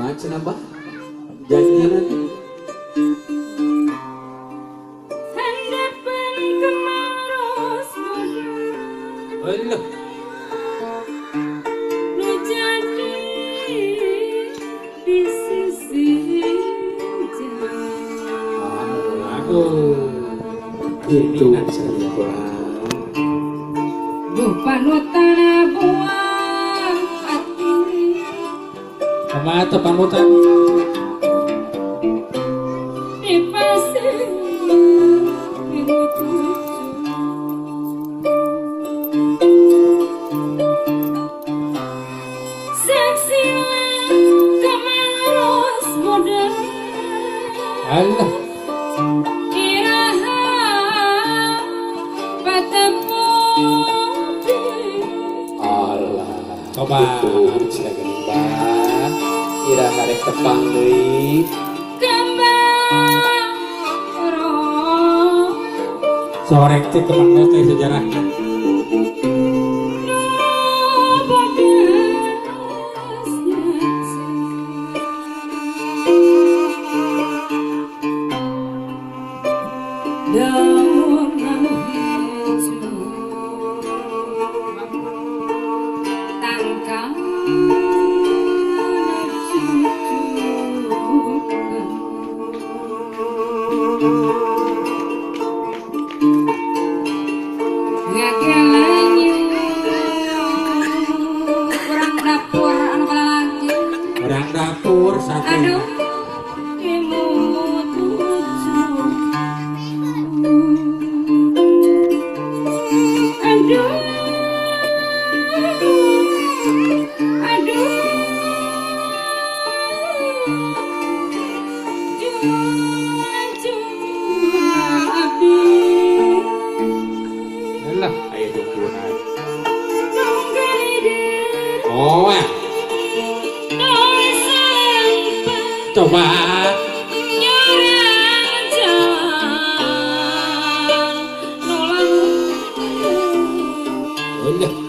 kumaha cenah bah janji nanti Handapan kemaros Allah nu jadi di sisi aduh itu saya kurang panutan buang hati kumaha teh panutan di pasir ini seksi kemaros muda Allah iraha pateputi Allah coba silakan bah ira harek tepang deui kembang sorek teh kemana teh sejarahnya kurang dapur anu lagi orang dapur satu aduh imu tujuh aduh aduh abdi Allah ayo dukungan nunggali oh ah. Coba udah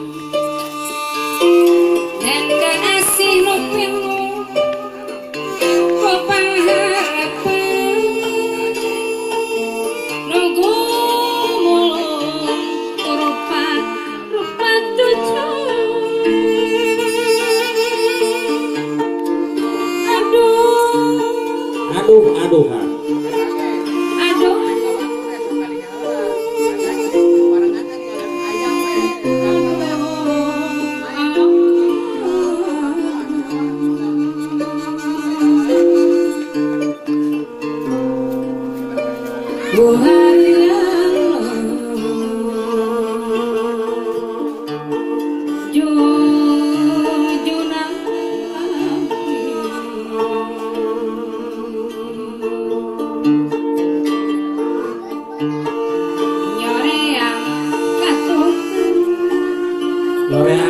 aduh ha. Aduh, Loreang